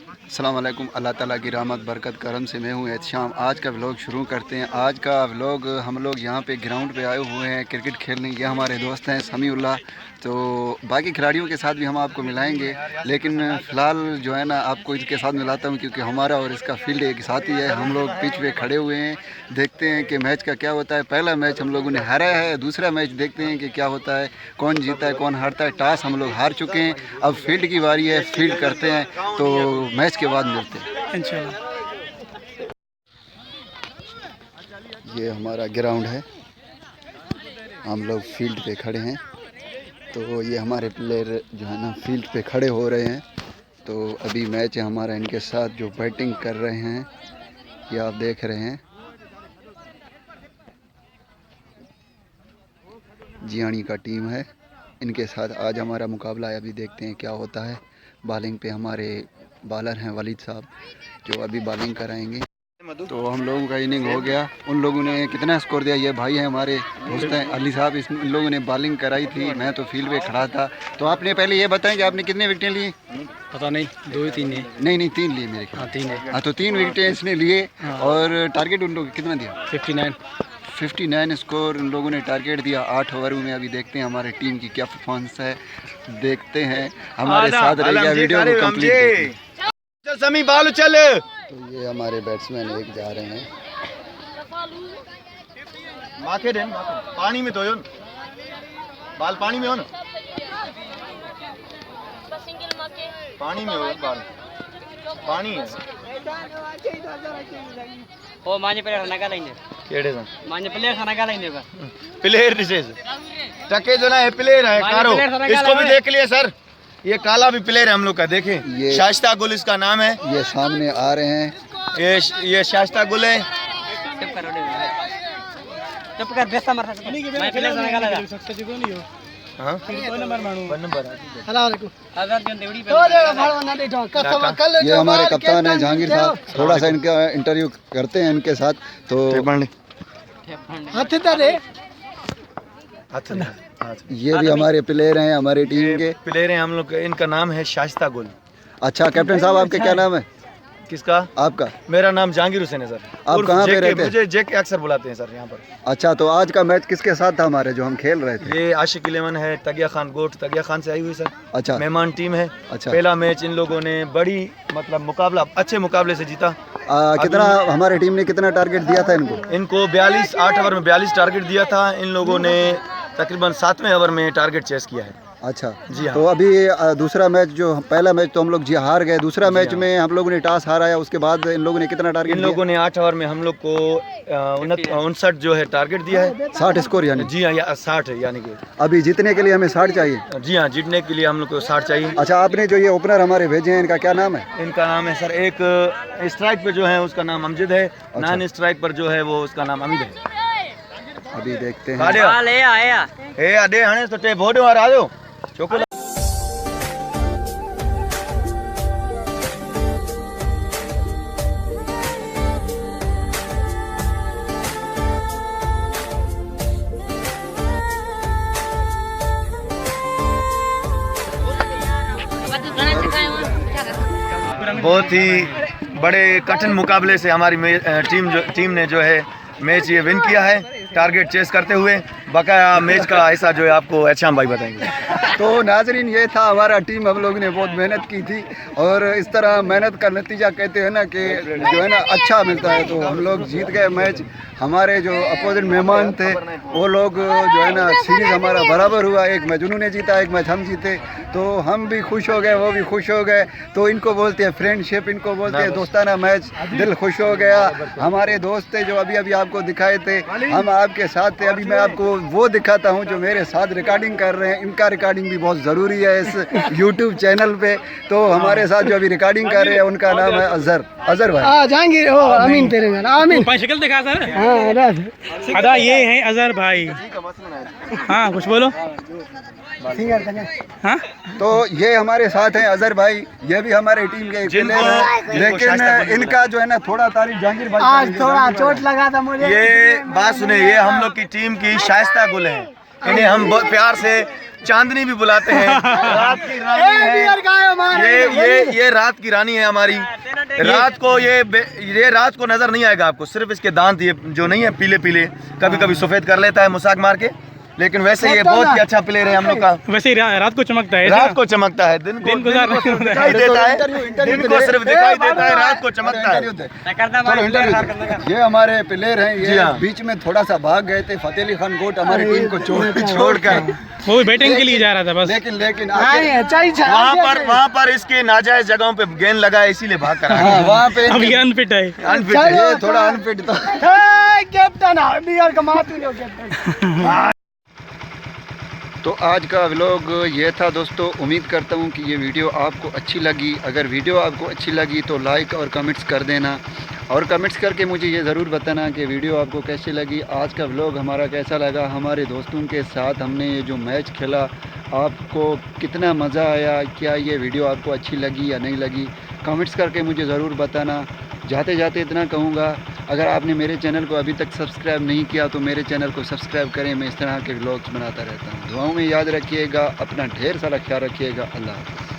अस्सलाम वालेकुम। अल्लाह ताला की रहमत बरकत करम से मैं हूँ एहतिशाम। आज का व्लॉग शुरू करते हैं। आज का व्लॉग हम लोग यहाँ पे ग्राउंड पे आए हुए हैं क्रिकेट खेलने। ये हमारे दोस्त हैं समीउल्लाह। तो बाकी खिलाड़ियों के साथ भी हम आपको मिलाएंगे, लेकिन फ़िलहाल जो है ना आपको इसके साथ मिलाता हूँ क्योंकि हमारा और इसका फील्ड एक साथ ही है। हम लोग पिच पे खड़े हुए हैं, देखते हैं कि मैच का क्या होता है। पहला मैच हम लोगों ने हारा है, दूसरा मैच देखते हैं कि क्या होता है, कौन जीता है कौन हारता है। टॉस हम लोग हार चुके हैं, अब फील्ड की बारी है, फील्ड करते हैं तो मैच के बाद मिलते हैं इंशाल्लाह। ये हमारा ग्राउंड है, हम लोग फील्ड पे खड़े हैं। तो ये हमारे प्लेयर जो है ना फील्ड पे खड़े हो रहे हैं। तो अभी मैच है हमारा, इनके साथ जो बैटिंग कर रहे हैं ये आप देख रहे हैं, जियानी का टीम है, इनके साथ आज हमारा मुकाबला है। अभी देखते हैं क्या होता है। बॉलिंग पे हमारे बॉलर हैं वलीद साहब जो अभी बॉलिंग कराएंगे। तो हम लोगों का इनिंग हो गया। उन लोगों ने कितना स्कोर दिया, ये भाई हैं हमारे दोस्त हैं अली साहब, इन लोगों ने बॉलिंग कराई थी, मैं तो फील्ड पे खड़ा था। तो आपने पहले ये बताएं कि आपने कितने विकेटें ली? पता नहीं, 2 या 3 है। नहीं 3 लिए मेरे ख्याल। हाँ 3 है। हाँ तो 3 विकेटें इसने लिए। और टारगेट उन लोगों कितना दिया? 59 स्कोर उन लोगों ने टारगेट दिया 8 ओवर में। अभी देखते हैं हमारे टीम की क्या परफॉर्मेंस है, देखते हैं। हमारे साथ रहिएगा, वीडियो को कंप्लीट। समी बाल चल। तो ये हमारे बैट्समैन एक जा रहे हैं, माखे देन पानी में धोयो, बाल पानी में हो ना, पानी में हो बाल, पानी है। ओ माने प्लेयर नगा लाइन है। केड़े सन माने प्लेयर नगा लाइन है। प्लेयर डिसेज टके जो ना है प्लेयर है कारो, इसको भी देख लिए सर, ये काला भी प्लेयर है हम लोग का। देखें ये शाइस्ता गुल इसका नाम है, ये सामने आ रहे हैं। ये शाइस्ता गुल है। चुप कर बेस्ता मर मैं प्लेयर नगा लगा सक्सेस को नहीं हो। हां नंबर आजाद जन देवड़ी पे ये हमारे कप्तान है जहांगीर साहब। थोड़ा सा इनका इंटरव्यू करते हैं इनके साथ। तो ये भी हमारे प्लेयर हैं, हमारे टीम के प्लेयर हैं हम लोग। इनका नाम है शाइस्ता गुल। अच्छा कैप्टन साहब आपके क्या नाम है? किसका? आपका? मेरा नाम जहांगीर हुसैन है सर। आप कहाँ पे रहते हैं? मुझे जेके अक्सर बुलाते हैं सर यहाँ पर। अच्छा तो आज का मैच किसके साथ था हमारे जो हम खेल रहे थे? ये आशिक 11 है, तगिया खान गोट, तगिया खान से आई हुई सर। अच्छा मेहमान टीम है। अच्छा पहला मैच इन लोगों ने बड़ी मतलब मुकाबला अच्छे मुकाबले से जीता। कितना हमारे टीम ने कितना टारगेट दिया था इनको? इनको 42 8 ओवर में 42 टारगेट दिया था। इन लोगों ने तकरीबन 7वें ओवर में टारगेट चेस किया है। अच्छा जी हाँ। तो अभी दूसरा मैच जो पहला मैच तो हम लोग जी हार गए, दूसरा मैच में हम लोगों ने टॉस हारा है, उसके बाद इन लोगों ने कितना टारगेट? इन लोगों ने 8 ओवर में हम लोग को 59 जो है टारगेट दिया है। 60 स्कोर यानी? जी हाँ 60 है, यानी कि अभी जीतने के लिए हमें 60 चाहिए। जी हाँ, जीतने के लिए हम लोग को 60 चाहिए। अच्छा आपने जो ये ओपनर हमारे भेजे हैं इनका क्या नाम है? इनका नाम है सर, एक स्ट्राइक पे जो है उसका नाम अमजद है। नॉन स्ट्राइक पर जो है वो उसका नाम अमीद है। अभी देखते हैं। ए आदे हने तो टे बोडो आ जाओ चोको। बहुत ही बड़े कठिन मुकाबले से हमारी टीम ने जो है मैच ये विन किया है, टारगेट चेस करते हुए। बकाया मैच का ऐसा जो है आपको एहतिशाम भाई बताएंगे। तो नाजरीन ये था हमारा टीम, हम लोगों ने बहुत मेहनत की थी और इस तरह मेहनत का नतीजा कहते हैं ना कि जो है ना अच्छा मिलता है। तो हम लोग जीत गए मैच। हमारे जो अपोजिट मेहमान थे वो लोग जो है ना सीरीज हमारा बराबर हुआ, एक मैच उन्होंने जीता एक मैच हम जीते, तो हम भी खुश हो गए वो भी खुश हो गए। तो इनको बोलते हैं फ्रेंडशिप, इनको बोलते हैं दोस्ताना मैच। दिल खुश हो गया। हमारे दोस्त थे जो अभी अभी आपको दिखाए थे, हम आपके साथ थे। अभी मैं आपको वो दिखाता हूँ जो मेरे साथ रिकॉर्डिंग कर रहे हैं, इनका रिकॉर्डिंग भी बहुत ज़रूरी है इस यूट्यूब चैनल पे। तो हमारे साथ जो अभी रिकॉर्डिंग कर रहे हैं उनका नाम है अजहर भाई। जहांगीर हो अमीन तेरे में अमीन शक्ल दिखा सर। अदा ये है अजहर भाई। हाँ कुछ बोलो। हाँ तो ये हमारे साथ हैं अजहर भाई, ये भी हमारे टीम के प्लेयर हैं, लेकिन इनका जो है ना थोड़ा तारीफ जहांगीर भाई आज थोड़ा चोट लगा था मुझे। ये बात सुने, ये हम लोग की टीम की शाइस्ता गुल है। इन्हें हम बहुत प्यार से चांदनी भी बुलाते हैं। रात की रानी है ये रात की रानी है हमारी। रात को ये रात को नजर नहीं आएगा आपको, सिर्फ इसके दांत ये जो नहीं है पीले पीले, कभी कभी सफेद कर लेता है मुसाक मार के, लेकिन वैसे ये बहुत ही अच्छा प्लेयर है हम लोग का। वैसे ही रात को चमकता है, रात को चमकता है, दिन को दिखाई देता है, दिन को सिर्फ दिखाई देता है, रात को चमकता है। ये हमारे प्लेयर हैं, जी ये हाँ। बीच में थोड़ा सा भाग गए थे, फतेह अली खान गोट हमारी टीम को छोड़कर, वो बैटिंग के लिए जा रहा था बस। लेकिन वहाँ पर इसके नाजायज जगहों पे गेंद लगा है, इसीलिए भाग कर हाँ, वहाँ पे अब ये अनफिट है। अनफिट है। ये थोड़ा अनफिट था। तो आज का व्लॉग ये था दोस्तों। उम्मीद करता हूँ कि ये वीडियो आपको अच्छी लगी। अगर वीडियो आपको अच्छी लगी तो लाइक और कमेंट्स कर देना, और कमेंट्स करके मुझे ये ज़रूर बताना कि वीडियो आपको कैसी लगी, आज का व्लॉग हमारा कैसा लगा। हमारे दोस्तों के साथ हमने ये जो मैच खेला, आपको कितना मज़ा आया, क्या ये वीडियो आपको अच्छी लगी या नहीं लगी, कमेंट्स करके मुझे ज़रूर बताना। जाते जाते इतना कहूँगा, अगर आपने मेरे चैनल को अभी तक सब्सक्राइब नहीं किया तो मेरे चैनल को सब्सक्राइब करें। मैं इस तरह के व्लॉग्स बनाता रहता हूँ। दुआओं में याद रखिएगा, अपना ढेर सारा ख्याल रखिएगा। अल्लाह हाफ़िज़।